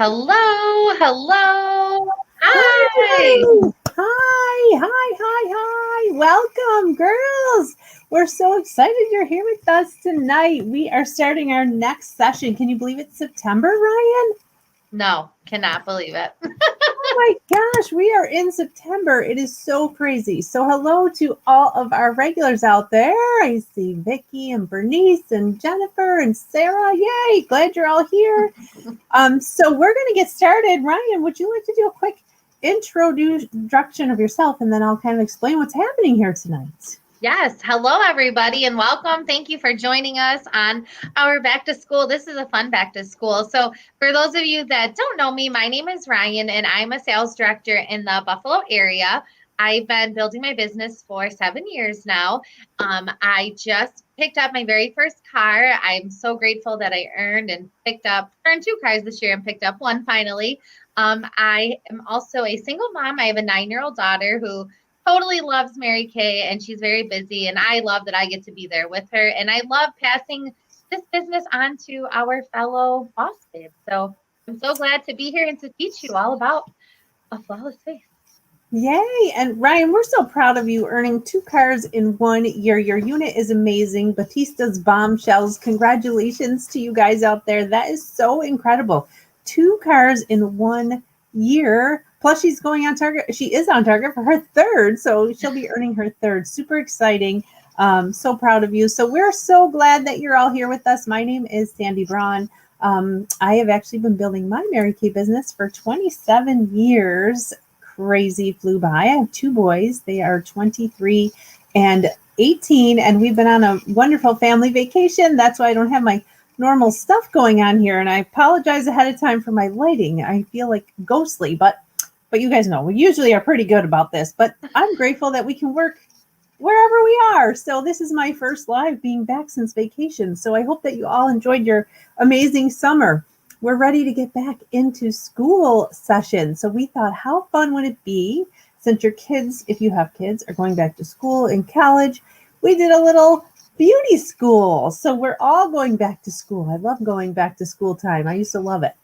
Hello, hello. Hi. Hi, hi. Welcome, girls. We're so excited you're here with us tonight. We are starting our next session. Can you believe it's September, Ryan? No, cannot believe it. Oh my gosh, we are in September. It is so crazy. So hello to all of our regulars out there. I see Vicky and Bernice and Jennifer and Sarah. Yay, glad you're all here. So we're going to get started. Ryan, would you like to do a quick introduction of yourself, and then I'll kind of explain what's happening here tonight? Yes, hello everybody and welcome. Thank you for joining us on our back to school. This is a fun back to school. So for those of you that don't know me, my name is Ryan and I'm a sales director in the Buffalo area. I've been building my business for 7 years now. I just picked up my very first car. I'm so grateful that I earned 2 cars this year and picked up one finally. I am also a single mom. I have a 9-year-old daughter who totally loves Mary Kay and she's very busy. And I love that I get to be there with her. And I love passing this business on to our fellow boss babes. So I'm so glad to be here and to teach you all about a flawless face. Yay. And Ryan, we're so proud of you earning 2 cars in 1 year. Your unit is amazing. Batista's bombshells. Congratulations to you guys out there. That is so incredible. 2 cars in 1 year. Plus, she's going on target. She is on target for her 3rd. So she'll be earning her 3rd. Super exciting. So proud of you. So we're so glad that you're all here with us. My name is Sandy Braun. I have actually been building my Mary Kay business for 27 years. Crazy flew by. I have 2 boys. They are 23 and 18, and we've been on a wonderful family vacation. That's why I don't have my normal stuff going on here, and I apologize ahead of time for my lighting. I feel like ghostly, but you guys know we usually are pretty good about this, but I'm grateful that we can work wherever we are. So this is my first live being back since vacation. So I hope that you all enjoyed your amazing summer. We're ready to get back into school session. So we thought, how fun would it be since your kids, if you have kids, are going back to school in college? We did a little beauty school. So we're all going back to school. I love going back to school time. I used to love it.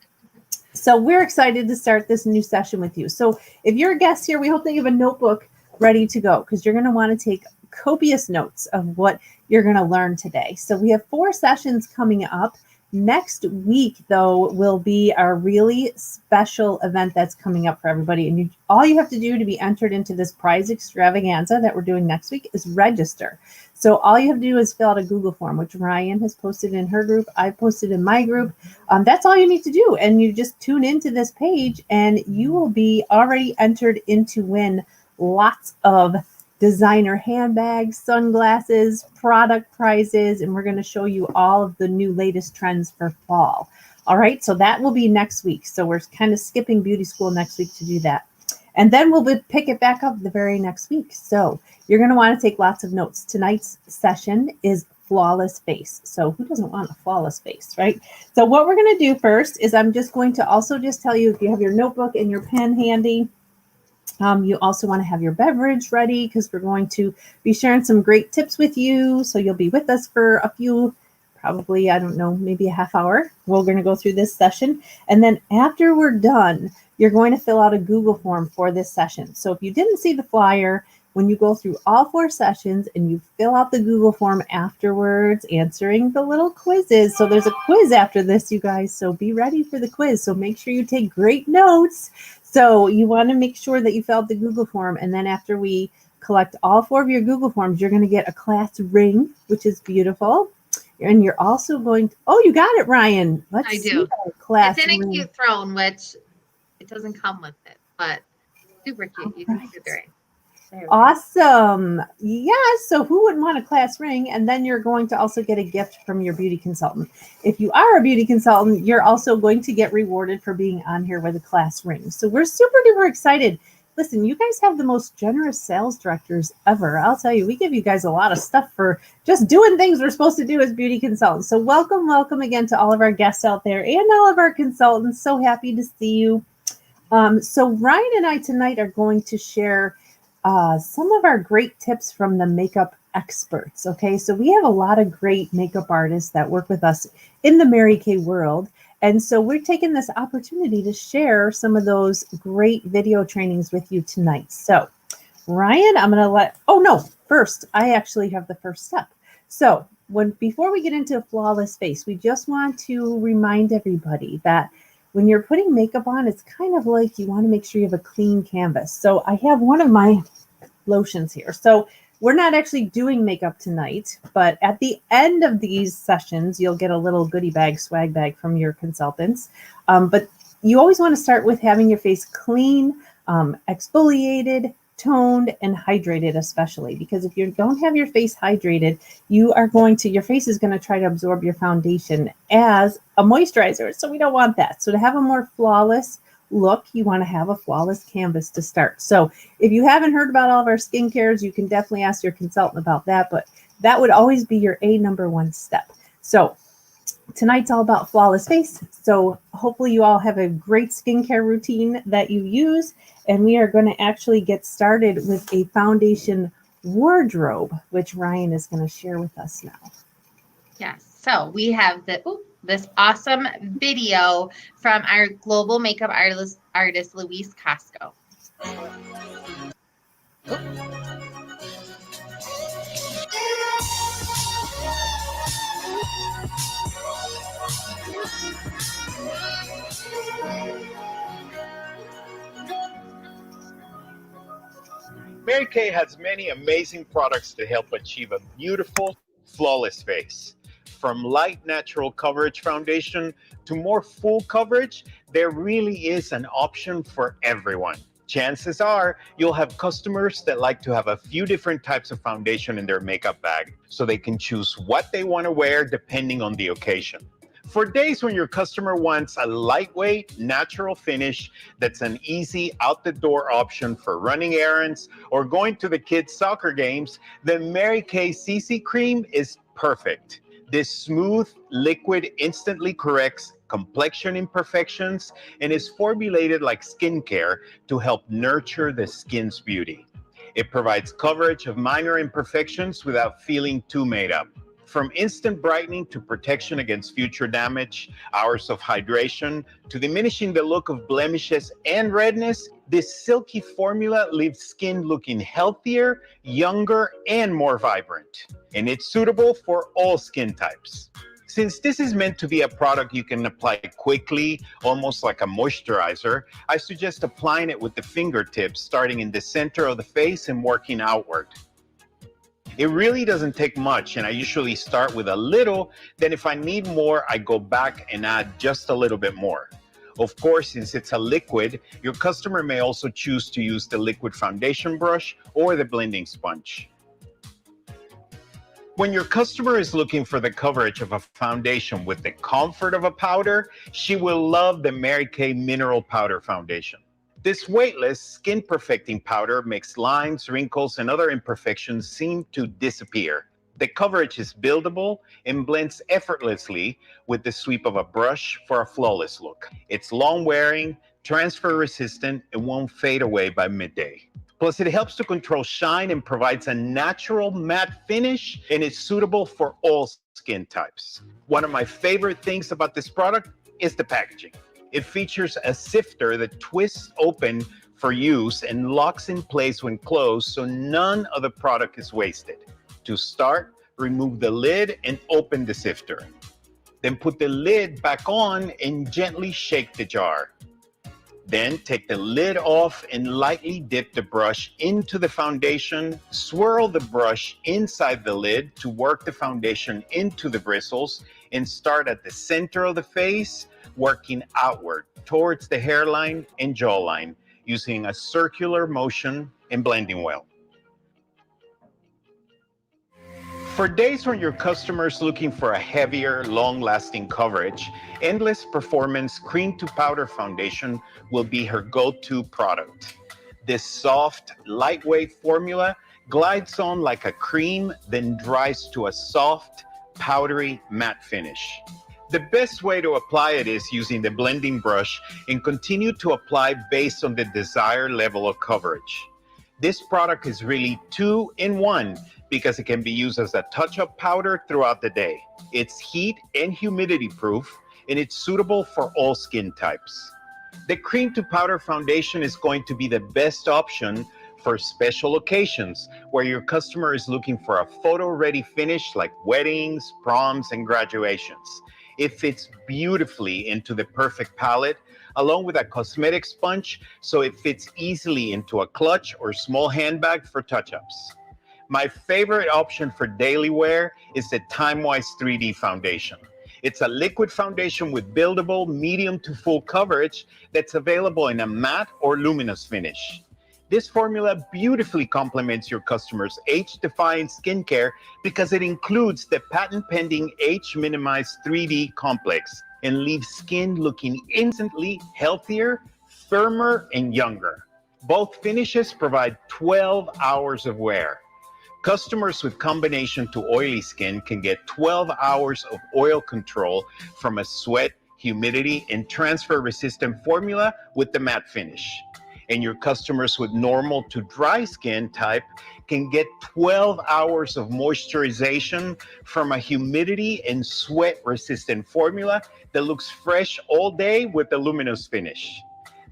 So we're excited to start this new session with you. So if you're a guest here, we hope that you have a notebook ready to go because you're going to want to take copious notes of what you're going to learn today. So we have 4 sessions coming up. Next week, though, will be our really special event that's coming up for everybody. And all you have to do to be entered into this prize extravaganza that we're doing next week is register. So all you have to do is fill out a Google form, which Ryan has posted in her group. I posted in my group. That's all you need to do. And you just tune into this page and you will be already entered in to win lots of designer handbags, sunglasses, product prizes, and we're going to show you all of the new latest trends for fall. All right, so that will be next week. So we're kind of skipping beauty school next week to do that. And then we'll pick it back up the very next week. So you're going to want to take lots of notes. Tonight's session is flawless face. So who doesn't want a flawless face, right? So what we're going to do first is I'm just going to also just tell you if you have your notebook and your pen handy, you also want to have your beverage ready because we're going to be sharing some great tips with you. So you'll be with us for a few, probably, I don't know, maybe a half hour. We're going to go through this session. And then after we're done, you're going to fill out a Google form for this session. So if you didn't see the flyer, when you go through all 4 sessions and you fill out the Google form afterwards, answering the little quizzes. So there's a quiz after this, you guys. So be ready for the quiz. So make sure you take great notes. So you want to make sure that you fill out the Google form. And then after we collect all 4 of your Google forms, you're going to get a class ring, which is beautiful. And you're also going to, oh, you got it, Ryan. I do. Class it's in a ring. cute throne, which it doesn't come with it, but super cute. You can see the ring. Awesome. Yes. So who wouldn't want a class ring? And then you're going to also get a gift from your beauty consultant. If you are a beauty consultant, you're also going to get rewarded for being on here with a class ring. So we're super duper excited. Listen, you guys have the most generous sales directors ever. I'll tell you, we give you guys a lot of stuff for just doing things we're supposed to do as beauty consultants. So welcome again to all of our guests out there and all of our consultants. So happy to see you. So Ryan and I tonight are going to share some of our great tips from the makeup experts. Okay, so we have a lot of great makeup artists that work with us in the Mary Kay world. And so we're taking this opportunity to share some of those great video trainings with you tonight. So Ryan, I'm going to first, I actually have the first step. So before we get into flawless face, we just want to remind everybody that when you're putting makeup on, it's kind of like you want to make sure you have a clean canvas. So I have one of my lotions here. So we're not actually doing makeup tonight, but at the end of these sessions, you'll get a little goodie bag, swag bag from your consultants. But you always want to start with having your face clean, exfoliated, toned, and hydrated, especially because if you don't have your face hydrated, your face is going to try to absorb your foundation as a moisturizer. So we don't want that. So to have a more flawless look, you want to have a flawless canvas to start. So if you haven't heard about all of our skincares, you can definitely ask your consultant about that, but that would always be your number one step. So tonight's all about flawless face. So hopefully you all have a great skincare routine that you use, and we are going to actually get started with a foundation wardrobe, which Ryan is going to share with us now. Yes. So we have this awesome video from our global makeup artist Louise Costco. Mary Kay has many amazing products to help achieve a beautiful, flawless face. From light natural coverage foundation to more full coverage, there really is an option for everyone. Chances are you'll have customers that like to have a few different types of foundation in their makeup bag, so they can choose what they want to wear depending on the occasion. For days when your customer wants a lightweight, natural finish that's an easy out-the-door option for running errands or going to the kids' soccer games, the Mary Kay CC Cream is perfect. This smooth liquid instantly corrects complexion imperfections and is formulated like skincare to help nurture the skin's beauty. It provides coverage of minor imperfections without feeling too made up. From instant brightening to protection against future damage, hours of hydration, to diminishing the look of blemishes and redness, this silky formula leaves skin looking healthier, younger, and more vibrant. And it's suitable for all skin types. Since this is meant to be a product you can apply quickly, almost like a moisturizer, I suggest applying it with the fingertips, starting in the center of the face and working outward. It really doesn't take much, and I usually start with a little, then if I need more, I go back and add just a little bit more. Of course, since it's a liquid, your customer may also choose to use the liquid foundation brush or the blending sponge. When your customer is looking for the coverage of a foundation with the comfort of a powder, she will love the Mary Kay Mineral Powder Foundation. This weightless, skin-perfecting powder makes lines, wrinkles, and other imperfections seem to disappear. The coverage is buildable and blends effortlessly with the sweep of a brush for a flawless look. It's long-wearing, transfer-resistant, and won't fade away by midday. Plus, it helps to control shine and provides a natural matte finish, and it's suitable for all skin types. One of my favorite things about this product is the packaging. It features a sifter that twists open for use and locks in place when closed, so none of the product is wasted. To start, remove the lid and open the sifter. Then put the lid back on and gently shake the jar. Then take the lid off and lightly dip the brush into the foundation. Swirl the brush inside the lid to work the foundation into the bristles, and start at the center of the face, working outward towards the hairline and jawline, using a circular motion and blending well. For days when your customer is looking for a heavier, long-lasting coverage, Endless Performance Cream to Powder Foundation will be her go-to product. This soft, lightweight formula glides on like a cream, then dries to a soft, powdery matte finish. The best way to apply it is using the blending brush and continue to apply based on the desired level of coverage. This product is really 2-in-1 because it can be used as a touch-up powder throughout the day. It's heat and humidity proof and it's suitable for all skin types. The cream to powder foundation is going to be the best option for special occasions where your customer is looking for a photo-ready finish like weddings, proms, and graduations. It fits beautifully into the perfect palette, along with a cosmetic sponge, so it fits easily into a clutch or small handbag for touch-ups. My favorite option for daily wear is the TimeWise 3D foundation. It's a liquid foundation with buildable medium to full coverage that's available in a matte or luminous finish. This formula beautifully complements your customer's age-defying skincare because it includes the patent-pending age-minimized 3D complex and leaves skin looking instantly healthier, firmer, and younger. Both finishes provide 12 hours of wear. Customers with combination to oily skin can get 12 hours of oil control from a sweat, humidity, and transfer-resistant formula with the matte finish. And your customers with normal to dry skin type can get 12 hours of moisturization from a humidity and sweat-resistant formula that looks fresh all day with a luminous finish.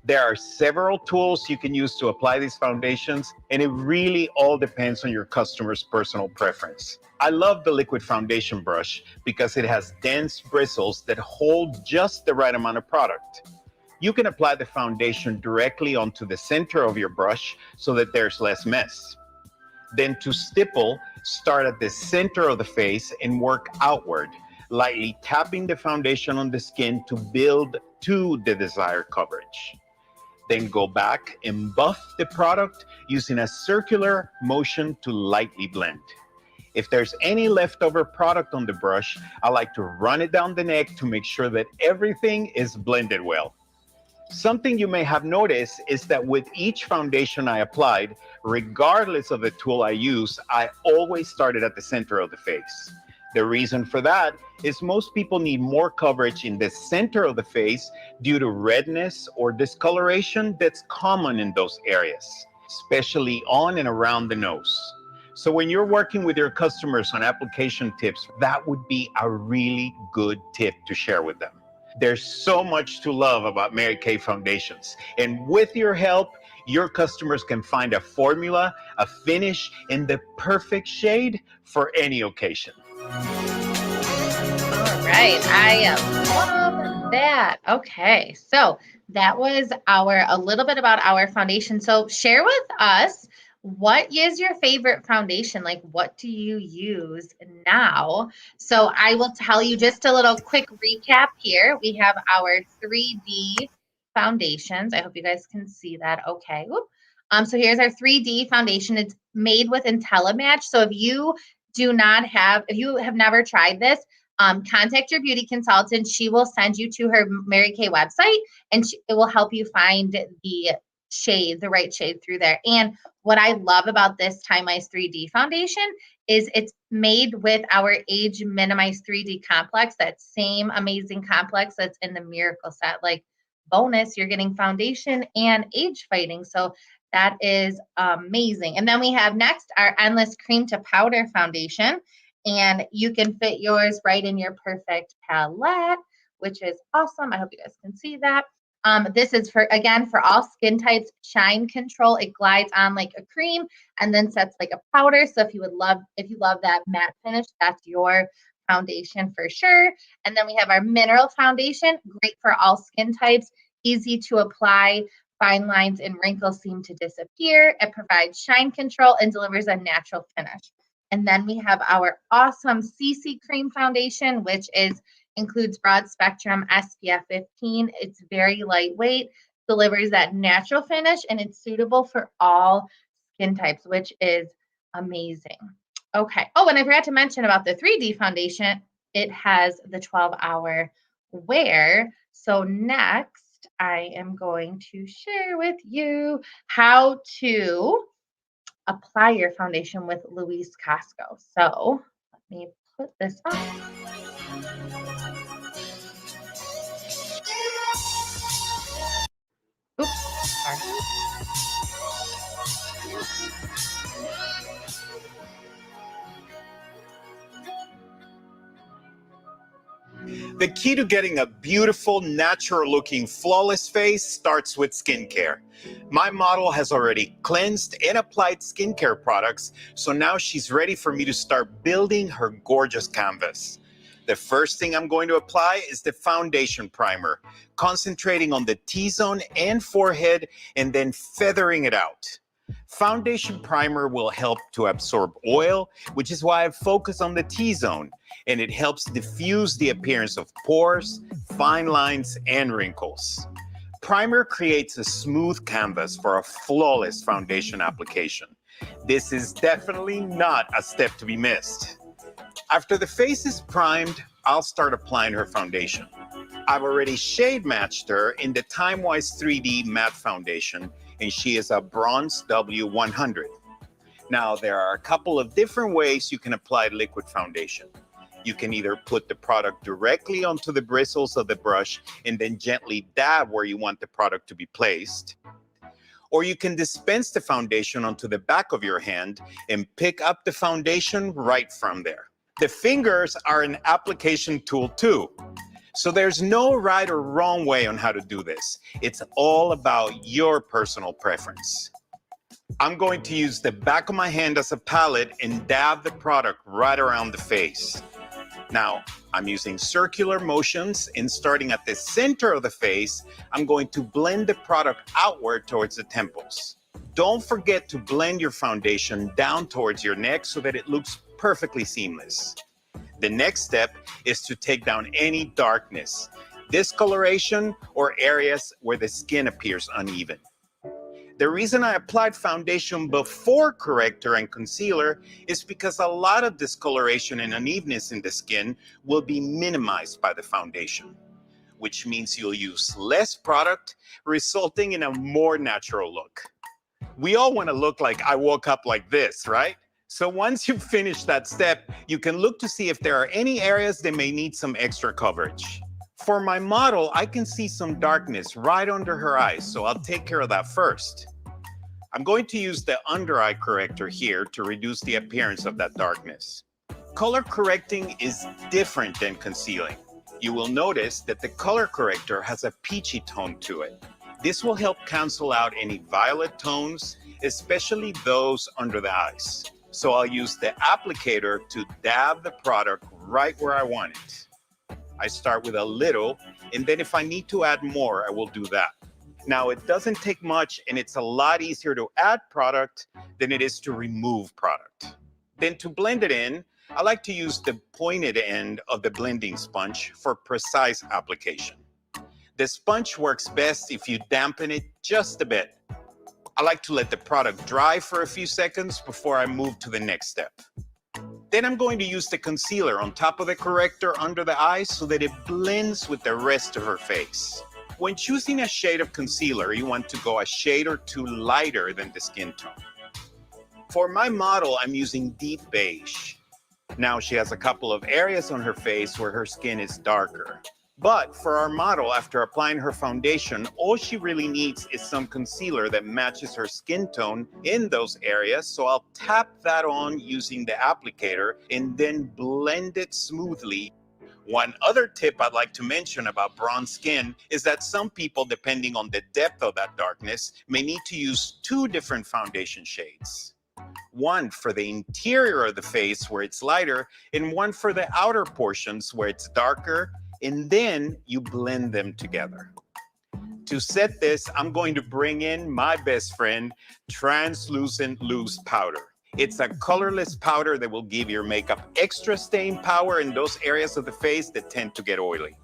There are several tools you can use to apply these foundations, and it really all depends on your customer's personal preference. I love the liquid foundation brush because it has dense bristles that hold just the right amount of product. You can apply the foundation directly onto the center of your brush so that there's less mess. Then to stipple, start at the center of the face and work outward, lightly tapping the foundation on the skin to build to the desired coverage. Then go back and buff the product using a circular motion to lightly blend. If there's any leftover product on the brush, I like to run it down the neck to make sure that everything is blended well. Something you may have noticed is that with each foundation I applied, regardless of the tool I use, I always started at the center of the face. The reason for that is most people need more coverage in the center of the face due to redness or discoloration that's common in those areas, especially on and around the nose. So when you're working with your customers on application tips, that would be a really good tip to share with them. There's so much to love about Mary Kay foundations, and with your help, your customers can find a formula, a finish, and the perfect shade for any occasion. All right, I love that. Okay, so that was a little bit about our foundation. So share with us, what is your favorite foundation? Like, what do you use now? So I will tell you just a little quick recap here. We have our 3D foundations. I hope you guys can see that okay. So here's our 3D foundation. It's made with IntelliMatch. So if you have never tried this, contact your beauty consultant. She will send you to her Mary Kay website, and it will help you find the right shade through there. And what I love about this TimeWise 3D foundation is it's made with our Age Minimized 3D complex, that same amazing complex that's in the Miracle set. Like, bonus, you're getting foundation and age fighting. So that is amazing. And then we have next our Endless Cream to Powder foundation. And you can fit yours right in your perfect palette, which is awesome. I hope you guys can see that. This is for all skin types. Shine control. It glides on like a cream and then sets like a powder. So if you love that matte finish, that's your foundation for sure. And then we have our mineral foundation, great for all skin types, easy to apply. Fine lines and wrinkles seem to disappear. It provides shine control and delivers a natural finish. And then we have our awesome CC Cream foundation, which includes broad spectrum SPF 15. It's very lightweight, delivers that natural finish, and it's suitable for all skin types, which is amazing. Okay. Oh, and I forgot to mention about the 3D foundation. It has the 12-hour wear. So next, I am going to share with you how to apply your foundation with Louise Costco. So let me put this on. Oops, sorry. The key to getting a beautiful, natural-looking, flawless face starts with skincare. My model has already cleansed and applied skincare products, so now she's ready for me to start building her gorgeous canvas. The first thing I'm going to apply is the foundation primer, concentrating on the T-zone and forehead and then feathering it out. Foundation primer will help to absorb oil, which is why I focus on the T-zone, and it helps diffuse the appearance of pores, fine lines, and wrinkles. Primer creates a smooth canvas for a flawless foundation application. This is definitely not a step to be missed. After the face is primed, I'll start applying her foundation. I've already shade matched her in the Timewise 3D matte foundation, and she is a Bronze W100. Now, there are a couple of different ways you can apply liquid foundation. You can either put the product directly onto the bristles of the brush and then gently dab where you want the product to be placed. Or you can dispense the foundation onto the back of your hand and pick up the foundation right from there. The fingers are an application tool too. So there's no right or wrong way on how to do this. It's all about your personal preference. I'm going to use the back of my hand as a palette and dab the product right around the face. Now, I'm using circular motions, and starting at the center of the face, I'm going to blend the product outward towards the temples. Don't forget to blend your foundation down towards your neck so that it looks perfectly seamless. The next step is to take down any darkness, discoloration, or areas where the skin appears uneven. The reason I applied foundation before corrector and concealer is because a lot of discoloration and unevenness in the skin will be minimized by the foundation, which means you'll use less product, resulting in a more natural look. We all want to look like I woke up like this, right? So once you've finished that step, you can look to see if there are any areas that may need some extra coverage. For my model, I can see some darkness right under her eyes, so I'll take care of that first. I'm going to use the under eye corrector here to reduce the appearance of that darkness. Color correcting is different than concealing. You will notice that the color corrector has a peachy tone to it. This will help cancel out any violet tones, especially those under the eyes. So I'll use the applicator to dab the product right where I want it. I start with a little, and then if I need to add more, I will do that. Now, it doesn't take much, and it's a lot easier to add product than it is to remove product. Then to blend it in, I like to use the pointed end of the blending sponge for precise application. The sponge works best if you dampen it just a bit. I like to let the product dry for a few seconds before I move to the next step. Then I'm going to use the concealer on top of the corrector under the eyes so that it blends with the rest of her face. When choosing a shade of concealer, you want to go a shade or two lighter than the skin tone. For my model, I'm using deep beige. Now she has a couple of areas on her face where her skin is darker. But for our model, after applying her foundation, all she really needs is some concealer that matches her skin tone in those areas. So I'll tap that on using the applicator and then blend it smoothly. One other tip I'd like to mention about bronze skin is that some people, depending on the depth of that darkness, may need to use two different foundation shades. One for the interior of the face where it's lighter, and one for the outer portions where it's darker, and then you blend them together. To set this, I'm going to bring in my best friend, Translucent Loose Powder. It's a colorless powder that will give your makeup extra staying power in those areas of the face that tend to get oily.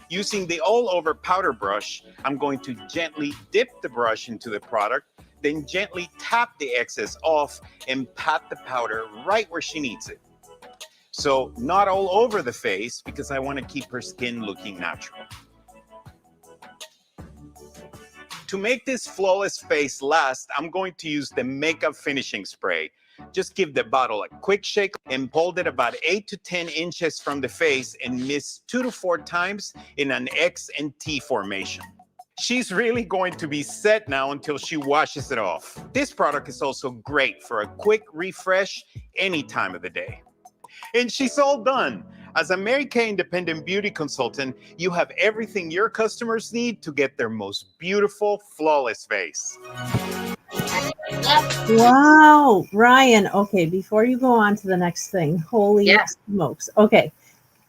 Using the all-over powder brush, I'm going to gently dip the brush into the product, then gently tap the excess off and pat the powder right where she needs it. So not all over the face because I want to keep her skin looking natural. To make this flawless face last, I'm going to use the makeup finishing spray. Just give the bottle a quick shake and hold it about 8 to 10 inches from the face and mist 2 to 4 times in an X and T formation. She's really going to be set now until she washes it off. This product is also great for a quick refresh any time of the day. And she's all done. As a Mary Kay independent beauty consultant, you have everything your customers need to get their most beautiful, flawless face. Wow, Ryan. Okay, before you go on to the next thing, holy Yeah. smokes. Okay.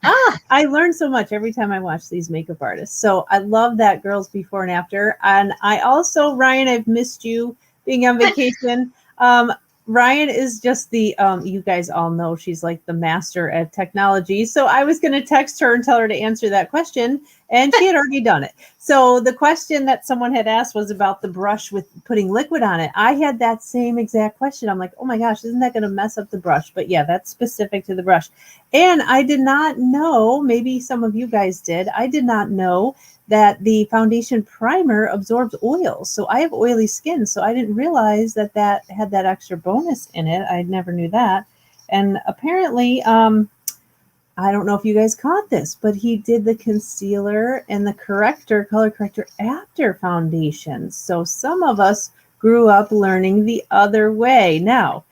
I learn so much every time I watch these makeup artists. So I love that girls before and after. And I also, Ryan, I've missed you being on vacation. Ryan is just the, you guys all know she's like the master at technology. So I was going to text her and tell her to answer that question, and she had already done it. So the question that someone had asked was about the brush with putting liquid on it. I had that same exact question. I'm like, oh my gosh, isn't that going to mess up the brush? But yeah, that's specific to the brush. And I did not know, maybe some of you guys did, I did not know that the foundation primer absorbs oil. So I have oily skin, so I didn't realize that that had that extra bonus in it. I never knew that. And apparently, I don't know if you guys caught this, but he did the concealer and the corrector, color corrector after foundation. So some of us grew up learning the other way. Now,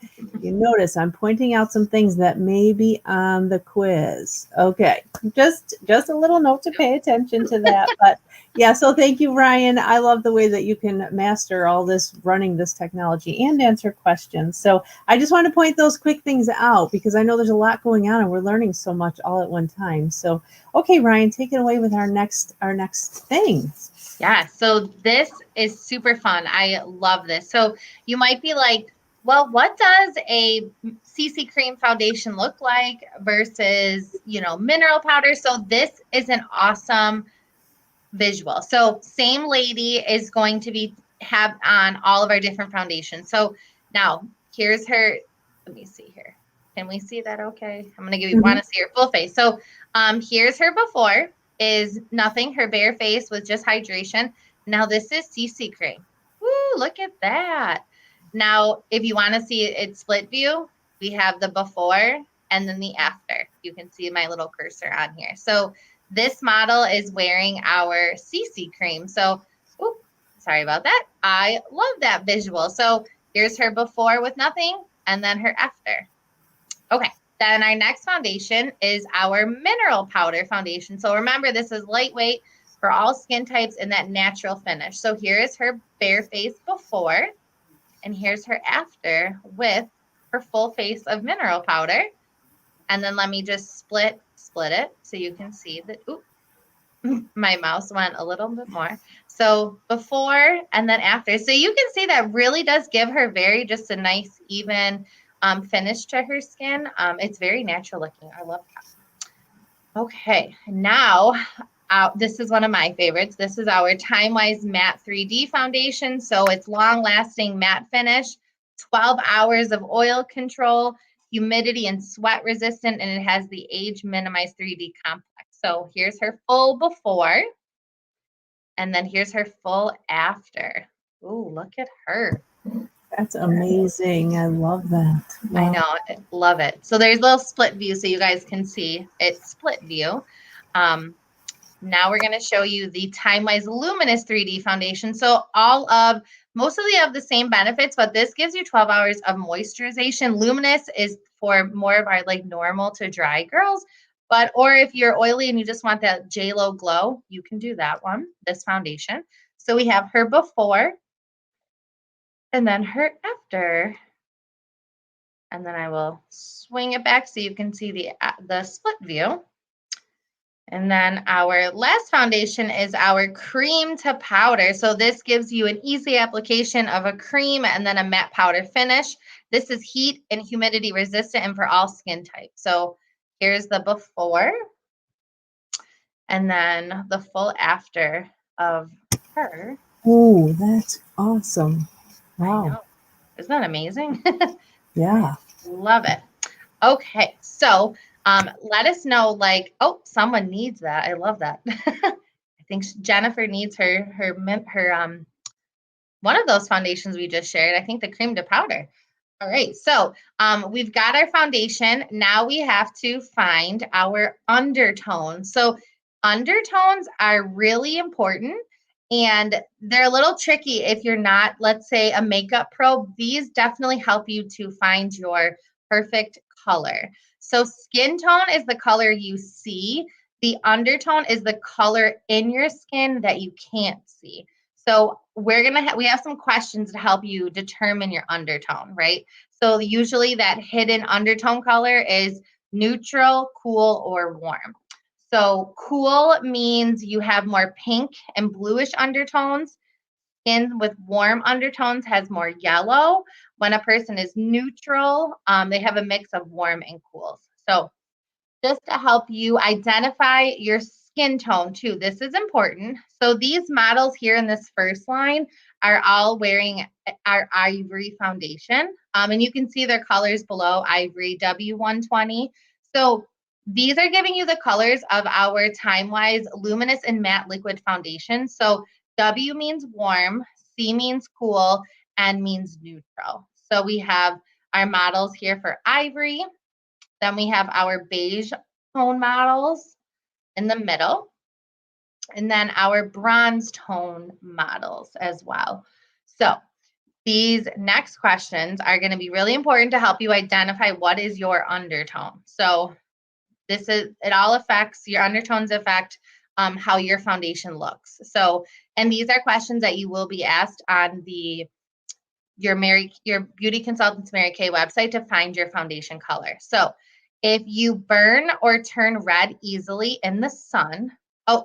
you notice I'm pointing out some things that may be on the quiz. Okay, just a little note to pay attention to that. But yeah, so thank you, Ryan. I love the way that you can master all this, running this technology and answer questions. So I just want to point those quick things out because I know there's a lot going on and we're learning so much all at one time. So, okay, Ryan, take it away with our next thing. Yeah, so this is super fun. I love this. So you might be like, well, what does a CC cream foundation look like versus, mineral powder? So this is an awesome visual. So same lady is going to have on all of our different foundations. So now here's her, let me see here. Can we see that okay? I'm going to give you, want to see her full face. So here's her before, is nothing, her bare face with just hydration. Now this is CC cream. Woo, look at that. Now, if you want to see it split view, we have the before and then the after. You can see my little cursor on here. So this model is wearing our CC cream. So, sorry about that. I love that visual. So here's her before with nothing and then her after. Okay. Then our next foundation is our mineral powder foundation. So remember, this is lightweight for all skin types in that natural finish. So here is her bare face before, and here's her after with her full face of mineral powder. And then let me just split it so you can see that. Oop, my mouse went a little bit more. So before and then after. So you can see that really does give her just a nice, even finish to her skin. It's very natural looking. I love that. Okay, now this is one of my favorites. This is our Timewise Matte 3D foundation. So it's long lasting matte finish, 12 hours of oil control, humidity and sweat resistant, and it has the age minimized 3D complex. So here's her full before, and then here's her full after. Ooh, look at her. That's amazing. I love that. Wow. I know. I love it. So there's a little split view so you guys can see it's split view. Now we're going to show you the Timewise Luminous 3D foundation. So mostly of the same benefits, but this gives you 12 hours of moisturization. Luminous is for more of our like normal to dry girls, or if you're oily and you just want that J-Lo glow, you can do that one, this foundation. So we have her before and then her after. And then I will swing it back so you can see the split view. And then our last foundation is our cream to powder. So this gives you an easy application of a cream and then a matte powder finish. This is heat and humidity resistant and for all skin types. So here's the before and then the full after of her. Oh, that's awesome. Wow. Isn't that amazing? Yeah. Love it. Okay, so let us know, someone needs that. I love that. I think Jennifer needs her one of those foundations we just shared. I think the cream to powder. All right, so we've got our foundation. Now we have to find our undertones. So undertones are really important. And they're a little tricky if you're not, let's say, a makeup pro. These definitely help you to find your perfect color. So skin tone is the color you see. The undertone is the color in your skin that you can't see. So we have some questions to help you determine your undertone, right? So usually that hidden undertone color is neutral, cool, or warm. So cool means you have more pink and bluish undertones. Skin with warm undertones has more yellow. When a person is neutral, they have a mix of warm and cools. So just to help you identify your skin tone too, this is important. So these models here in this first line are all wearing our Ivory foundation. And you can see their colors below, Ivory W120. So these are giving you the colors of our Time-Wise Luminous and Matte Liquid Foundation. So W means warm, C means cool, N means neutral. So we have our models here for Ivory. Then we have our beige tone models in the middle, and then our bronze tone models as well. So these next questions are going to be really important to help you identify what is your undertone. So it all affects, your undertones affect how your foundation looks. So, and these are questions that you will be asked on your Beauty Consultants Mary Kay website to find your foundation color. So if you burn or turn red easily in the sun,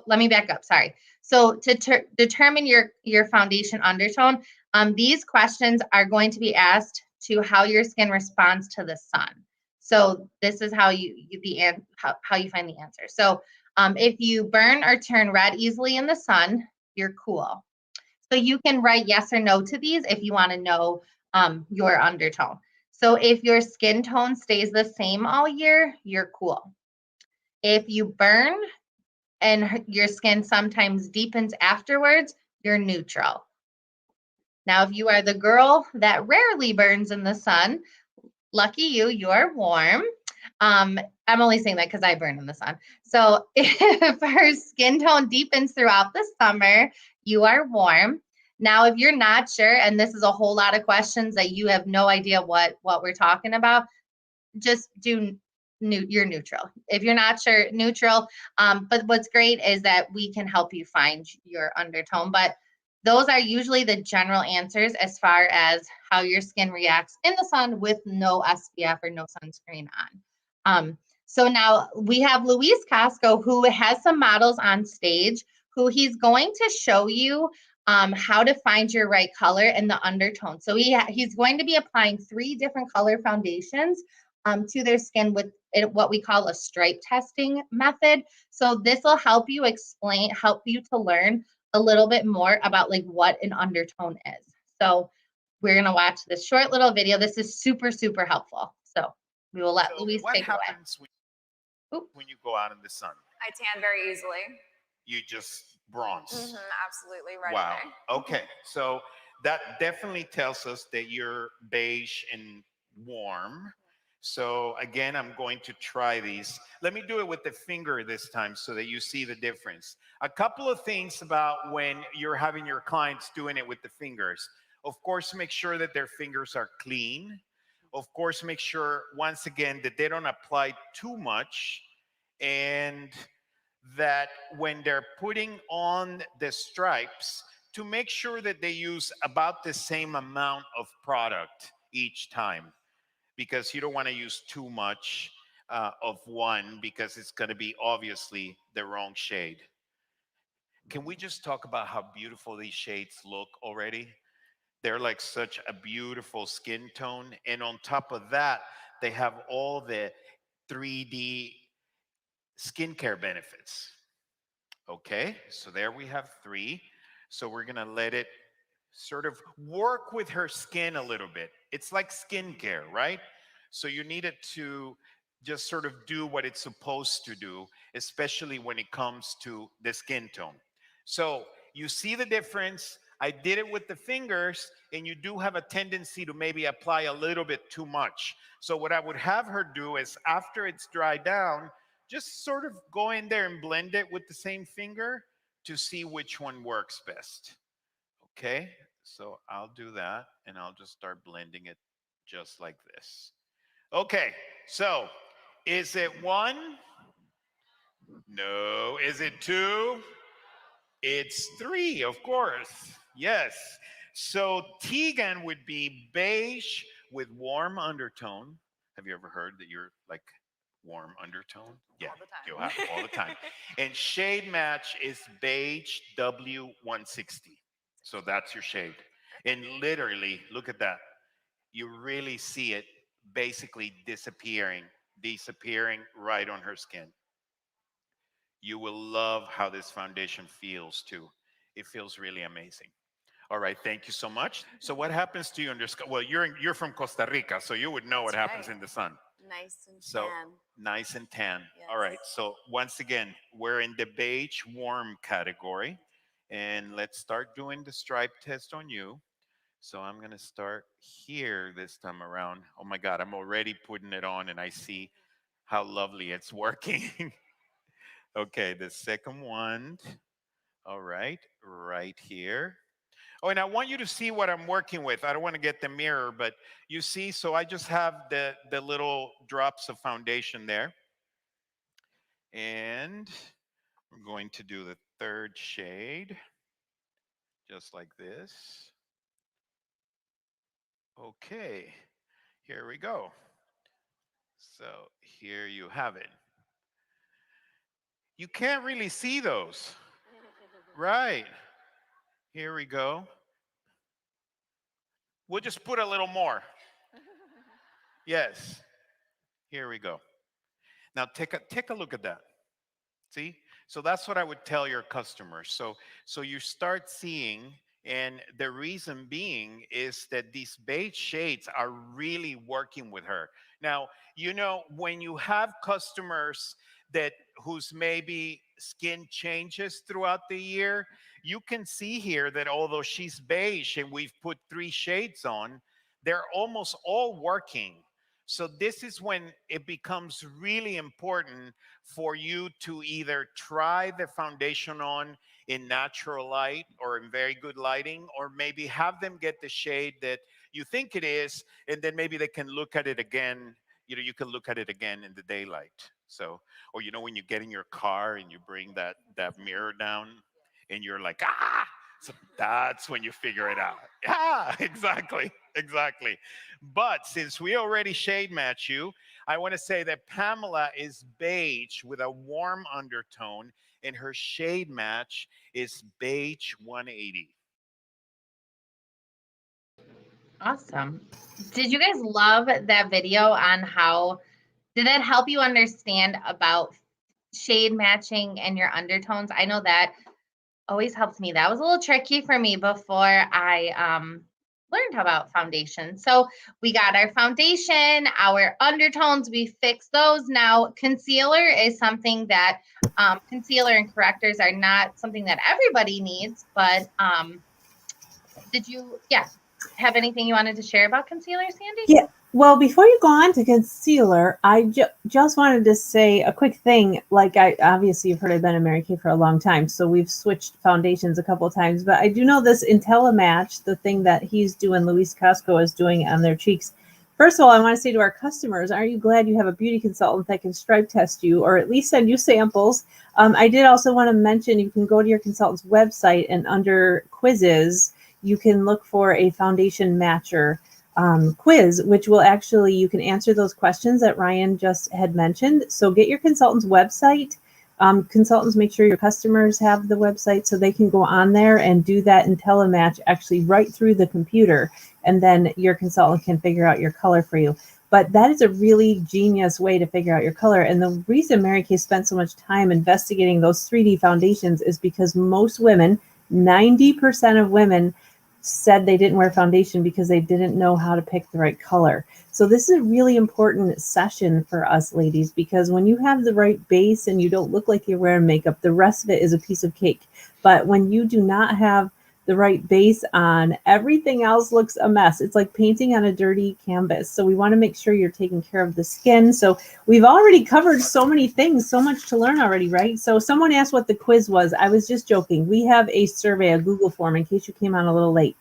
let me back up, sorry. So to determine your foundation undertone, these questions are going to be asked to how your skin responds to the sun. So this is how you find the answer. So if you burn or turn red easily in the sun, you're cool. So you can write yes or no to these if you want to know your undertone. So if your skin tone stays the same all year, you're cool. If you burn and your skin sometimes deepens afterwards, you're neutral. Now, if you are the girl that rarely burns in the sun, lucky you, you're warm. I'm only saying that because I burn in the sun. So if her skin tone deepens throughout the summer, you are warm. Now, if you're not sure, and this is a whole lot of questions that you have no idea what we're talking about, just do you're neutral. If you're not sure, neutral. But what's great is that we can help you find your undertone. But those are usually the general answers as far as how your skin reacts in the sun with no SPF or no sunscreen on. So now we have Luis Casco, who has some models on stage, who he's going to show you how to find your right color and the undertone. So he's going to be applying 3 different color foundations to their skin with what we call a stripe testing method. So this will help you to learn a little bit more about like what an undertone is. So we're going to watch this short little video. This is super, super helpful. So we will let Luis take it away. What happens when you go out in the sun? I tan very easily. You just bronze. Absolutely, right. Wow. Okay. So that definitely tells us that you're beige and warm. So again, I'm going to try these. Let me do it with the finger this time so that you see the difference. A couple of things about when you're having your clients doing it with the fingers. Of course, make sure that their fingers are clean. Of course, make sure, once again, that they don't apply too much, and that when they're putting on the stripes, to make sure that they use about the same amount of product each time, because you don't want to use too much of one, because it's going to be obviously the wrong shade. Can we just talk about how beautiful these shades look already? They're like such a beautiful skin tone. And on top of that, they have all the 3D skincare benefits. Okay, so there we have 3. So we're gonna let it sort of work with her skin a little bit. It's like skincare, right? So you need it to just sort of do what it's supposed to do, especially when it comes to the skin tone. So you see the difference. I did it with the fingers, and you do have a tendency to maybe apply a little bit too much. So what I would have her do is, after it's dried down, just sort of go in there and blend it with the same finger to see which one works best. Okay, so I'll do that, and I'll just start blending it just like this. Okay, so is it 1? No. Is it 2? It's 3, of course. Yes. So Tegan would be beige with warm undertone. Have you ever heard that you're like warm undertone? Yeah, All the time. you have all the time. And shade match is beige W160. So that's your shade. And literally, look at that. You really see it basically disappearing right on her skin. You will love how this foundation feels too. It feels really amazing. All right, thank you so much. So what happens to you under sky? Well, you're from Costa Rica, so you would know what That's happens right. in the sun. Nice and So tan. nice and tan. All right, Yes. so once again, we're in the beige warm category. And let's start doing the stripe test on you. So I'm gonna start here this time around. Oh my God, I'm already putting it on and I see how lovely it's working. Okay, the second one. All right, right here. Oh, and I want you to see what I'm working with. I don't want to get the mirror, but you see, so I just have the little drops of foundation there. And I'm going to do the third shade, just like this. Okay, here we go. So here you have it. You can't really see those. Right. Here we go. We'll just put a little more. Yes. Here we go. Now take a look at that. See? So that's what I would tell your customers. So you start seeing, and the reason being is that these beige shades are really working with her. Now, when you have customers that whose maybe skin changes throughout the year, you can see here that although she's beige and we've put 3 shades on, they're almost all working. So this is when it becomes really important for you to either try the foundation on in natural light or in very good lighting, or maybe have them get the shade that you think it is, and then maybe they can look at it again. You can look at it again in the daylight. So, or when you get in your car and you bring that mirror down and you're like, ah, so that's when you figure it out. Yeah, exactly. But since we already shade match you, I want to say that Pamela is beige with a warm undertone, and her shade match is beige 180. Awesome. Did you guys love that video on how, did that help you understand about shade matching and your undertones? I know that always helps me. That was a little tricky for me before I learned about foundation. So we got our foundation, our undertones, we fixed those. Now concealer is something that concealer and correctors are not something that everybody needs, but did you have anything you wanted to share about concealer, Sandy? Yeah. Well, before you go on to concealer, I just wanted to say a quick thing. Like, obviously you've heard I've been a Mary Kay for a long time, so we've switched foundations a couple of times. But I do know this IntelliMatch, the thing that he's doing, Luis Casco is doing on their cheeks. First of all, I want to say to our customers, aren't you glad you have a beauty consultant that can stripe test you or at least send you samples? I did also want to mention you can go to your consultant's website and under quizzes, you can look for a foundation matcher quiz, which will actually, you can answer those questions that Ryan just had mentioned. So get your consultant's website. Consultants, make sure your customers have the website so they can go on there and do that IntelliMatch actually right through the computer. And then your consultant can figure out your color for you. But that is a really genius way to figure out your color. And the reason Mary Kay spent so much time investigating those 3D foundations is because most women, 90% of women, said they didn't wear foundation because they didn't know how to pick the right color. So this is a really important session for us ladies, because when you have the right base and you don't look like you're wearing makeup, the rest of it is a piece of cake. But when you do not have the right base on, everything else looks a mess. It's like painting on a dirty canvas. So we want to make sure you're taking care of the skin. So we've already covered so many things, so much to learn already, right? So someone asked what the quiz was. I was just joking. We have a survey, a Google form, in case you came on a little late.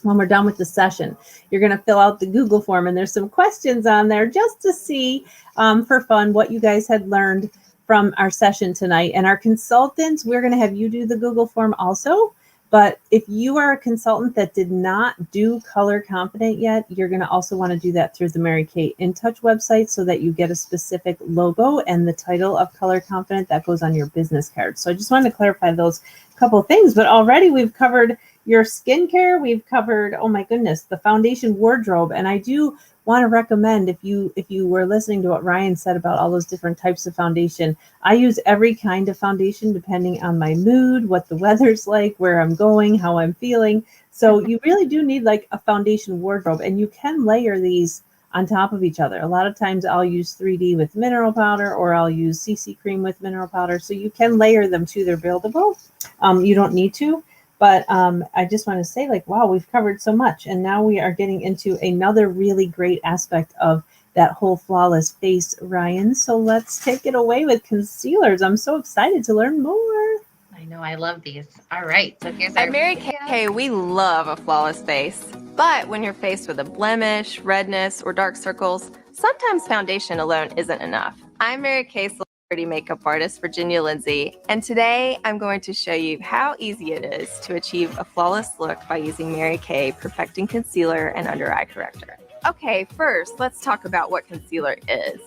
when we're done with the session. You're going to fill out the Google form, and there's some questions on there just to see for fun what you guys had learned from our session tonight. And our consultants, we're going to have you do the Google form also. But if you are a consultant that did not do Color Confident yet, you're going to also want to do that through the Mary Kay In Touch website so that you get a specific logo and the title of Color Confident that goes on your business card. So I just wanted to clarify those couple of things. But already we've covered your skincare. We've covered, oh my goodness, the foundation wardrobe. And I do want to recommend, if you were listening to what Ryan said about all those different types of foundation, I use every kind of foundation depending on my mood, what the weather's like, where I'm going, how I'm feeling. So you really do need like a foundation wardrobe, and you can layer these on top of each other. A lot of times I'll use 3D with mineral powder, or I'll use CC cream with mineral powder. So you can layer them too. They're buildable. You don't need to. But I just want to say, like, wow, we've covered so much. And now we are getting into another really great aspect of that whole flawless face, Ryan. So let's take it away with concealers. I'm so excited to learn more. I know, I love these. All right, so here's our At Mary Kay, we love a flawless face. But when you're faced with a blemish, redness, or dark circles, sometimes foundation alone isn't enough. I'm Mary Kay celebrity makeup artist Virginia Lindsay, and today I'm going to show you how easy it is to achieve a flawless look by using Mary Kay Perfecting Concealer and Under Eye Corrector. Okay, first, let's talk about what concealer is.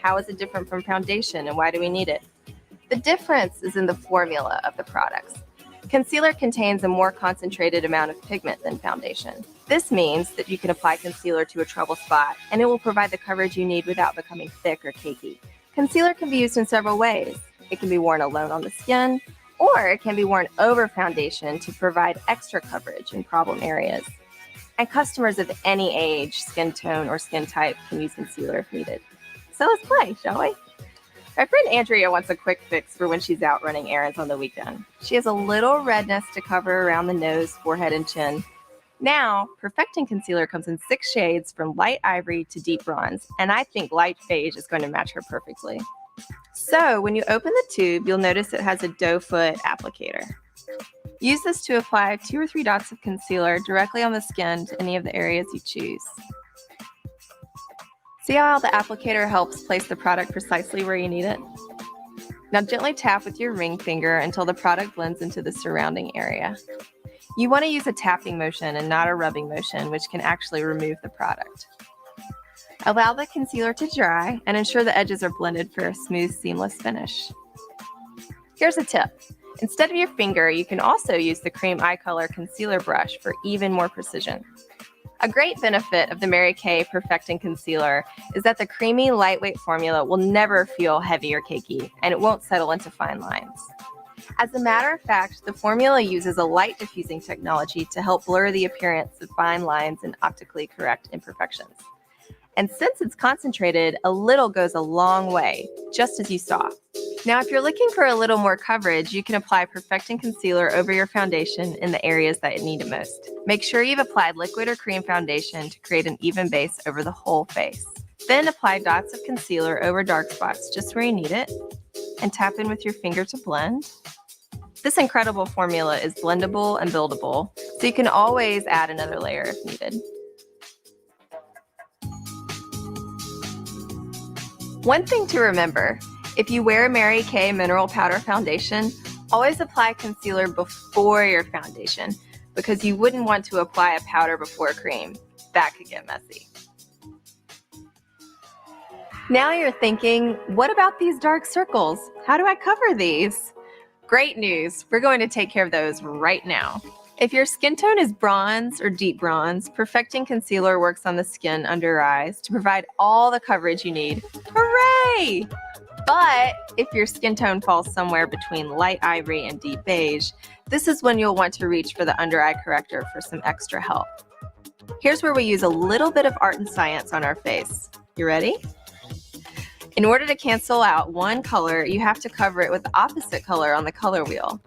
How is it different from foundation, and why do we need it? The difference is in the formula of the products. Concealer contains a more concentrated amount of pigment than foundation. This means that you can apply concealer to a trouble spot, and it will provide the coverage you need without becoming thick or cakey. Concealer can be used in several ways. It can be worn alone on the skin, or it can be worn over foundation to provide extra coverage in problem areas. And customers of any age, skin tone, or skin type can use concealer if needed. So let's play, shall we? My friend Andrea wants a quick fix for when she's out running errands on the weekend. She has a little redness to cover around the nose, forehead, and chin. Now, Perfecting Concealer comes in 6 shades from light ivory to deep bronze, and I think light beige is going to match her perfectly. So, when you open the tube, you'll notice it has a doe foot applicator. Use this to apply 2 or 3 dots of concealer directly on the skin to any of the areas you choose. See how the applicator helps place the product precisely where you need it? Now gently tap with your ring finger until the product blends into the surrounding area. You want to use a tapping motion and not a rubbing motion, which can actually remove the product. Allow the concealer to dry and ensure the edges are blended for a smooth, seamless finish. Here's a tip. Instead of your finger, you can also use the Cream Eye Color Concealer Brush for even more precision. A great benefit of the Mary Kay Perfecting Concealer is that the creamy, lightweight formula will never feel heavy or cakey, and it won't settle into fine lines. As a matter of fact, the formula uses a light diffusing technology to help blur the appearance of fine lines and optically correct imperfections. And since it's concentrated, a little goes a long way, just as you saw. Now, if you're looking for a little more coverage, you can apply Perfecting Concealer over your foundation in the areas that need it most. Make sure you've applied liquid or cream foundation to create an even base over the whole face. Then apply dots of concealer over dark spots just where you need it, and tap in with your finger to blend. This incredible formula is blendable and buildable, so you can always add another layer if needed. One thing to remember, if you wear a Mary Kay Mineral Powder Foundation, always apply concealer before your foundation because you wouldn't want to apply a powder before cream. That could get messy. Now you're thinking, what about these dark circles? How do I cover these? Great news, we're going to take care of those right now. If your skin tone is bronze or deep bronze, Perfecting Concealer works on the skin under your eyes to provide all the coverage you need. Hooray! But if your skin tone falls somewhere between light ivory and deep beige, this is when you'll want to reach for the under eye corrector for some extra help. Here's where we use a little bit of art and science on our face. You ready? In order to cancel out one color, you have to cover it with the opposite color on the color wheel.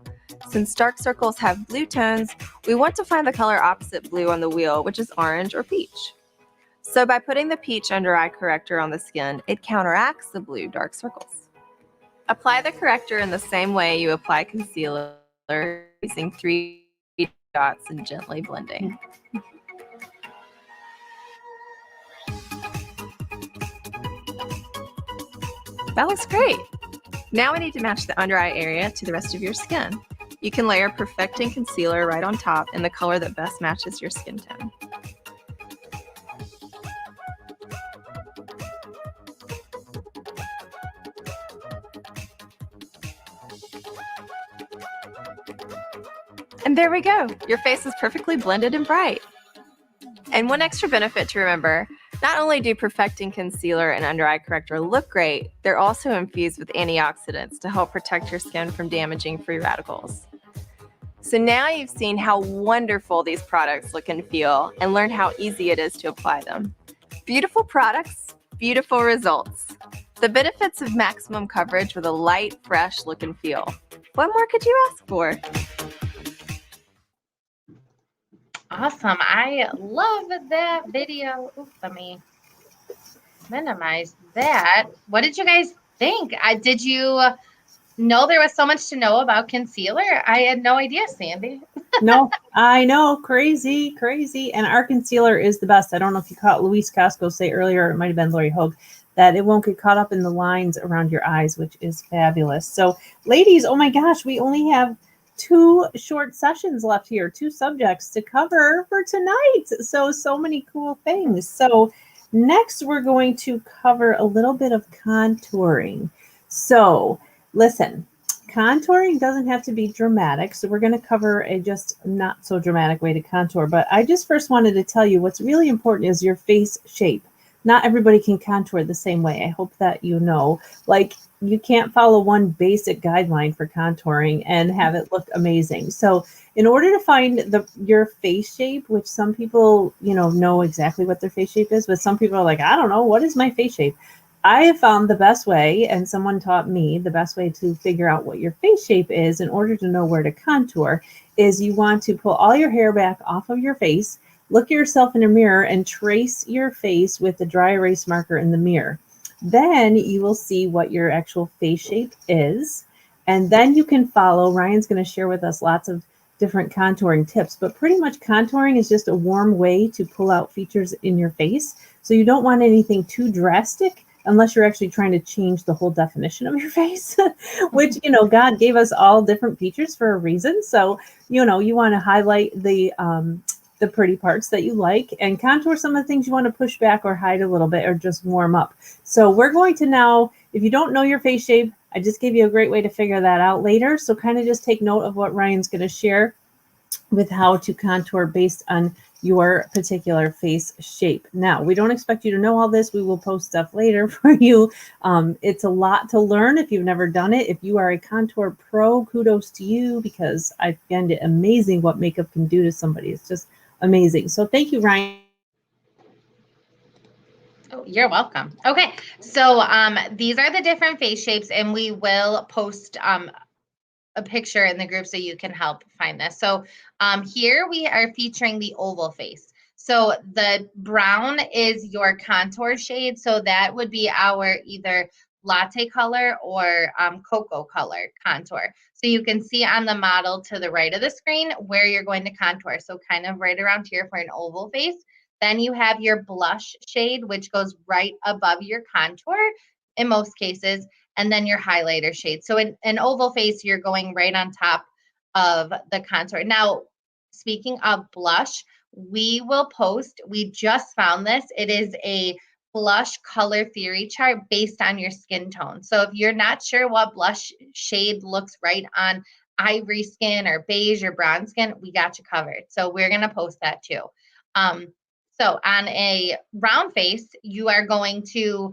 Since dark circles have blue tones, we want to find the color opposite blue on the wheel, which is orange or peach. So by putting the peach under eye corrector on the skin, it counteracts the blue dark circles. Apply the corrector in the same way you apply concealer, using 3 dots and gently blending. That looks great. Now we need to match the under eye area to the rest of your skin. You can layer Perfecting Concealer right on top in the color that best matches your skin tone. And there we go. Your face is perfectly blended and bright. And one extra benefit to remember, not only do Perfecting Concealer and Under Eye Corrector look great, they're also infused with antioxidants to help protect your skin from damaging free radicals. So now you've seen how wonderful these products look and feel and learned how easy it is to apply them. Beautiful products, beautiful results. The benefits of maximum coverage with a light, fresh look and feel. What more could you ask for? Awesome. I love that video. Oops, let me minimize that. What did you guys think? Did you know there was so much to know about concealer? I had no idea, Sandy. No, I know. Crazy, crazy. And our concealer is the best. I don't know if you caught Luis Casco say earlier, it might have been Lori Hogue, that it won't get caught up in the lines around your eyes, which is fabulous. So, ladies, oh my gosh, we only have 2 short sessions left here, 2 subjects to cover for tonight. So many cool things. So next we're going to cover a little bit of contouring. So listen, contouring doesn't have to be dramatic. So we're going to cover a just not so dramatic way to contour. But I just first wanted to tell you what's really important is your face shape. Not everybody can contour the same way. I hope that you know. Like, you can't follow one basic guideline for contouring and have it look amazing. So in order to find your face shape, which some people, know exactly what their face shape is, but some people are like, I don't know, what is my face shape? I have found the best way, and someone taught me the best way to figure out what your face shape is in order to know where to contour is you want to pull all your hair back off of your face, look at yourself in a mirror, and trace your face with the dry erase marker in the mirror. Then you will see what your actual face shape is. And then you can follow. Ryan's going to share with us lots of different contouring tips, but pretty much contouring is just a warm way to pull out features in your face. So you don't want anything too drastic unless you're actually trying to change the whole definition of your face, which, God gave us all different features for a reason. So, you want to highlight the pretty parts that you like and contour some of the things you want to push back or hide a little bit or just warm up. So we're going to now, if you don't know your face shape, I just gave you a great way to figure that out later. So kind of just take note of what Ryan's going to share with how to contour based on your particular face shape. Now, we don't expect you to know all this. We will post stuff later for you. It's a lot to learn if you've never done it. If you are a contour pro, kudos to you, because I find it amazing what makeup can do to somebody. It's just amazing. So thank you, Ryan. Oh, you're welcome. Okay, so these are the different face shapes, and we will post a picture in the group so you can help find this. So here we are featuring the oval face. So the brown is your contour shade. So that would be our either latte color or cocoa color contour. So you can see on the model to the right of the screen where you're going to contour. So kind of right around here for an oval face. Then you have your blush shade, which goes right above your contour in most cases, and then your highlighter shade. So in an oval face, you're going right on top of the contour. Now, speaking of blush, we will post, we just found this. It is a blush color theory chart based on your skin tone. So if you're not sure what blush shade looks right on ivory skin or beige or brown skin, we got you covered. So we're going to post that too. So on a round face, you are going to,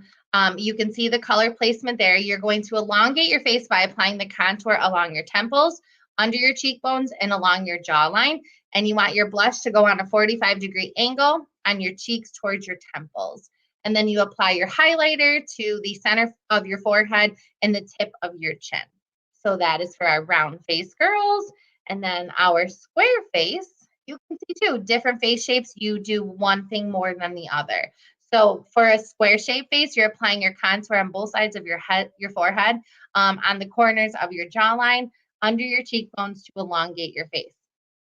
you can see the color placement there. You're going to elongate your face by applying the contour along your temples, under your cheekbones, and along your jawline. And you want your blush to go on a 45-degree angle on your cheeks towards your temples. And then you apply your highlighter to the center of your forehead and the tip of your chin. So that is for our round face girls. And then our square face, you can see too, different face shapes, you do one thing more than the other. So for a square shape face, you're applying your contour on both sides of your head, your forehead, on the corners of your jawline, under your cheekbones to elongate your face.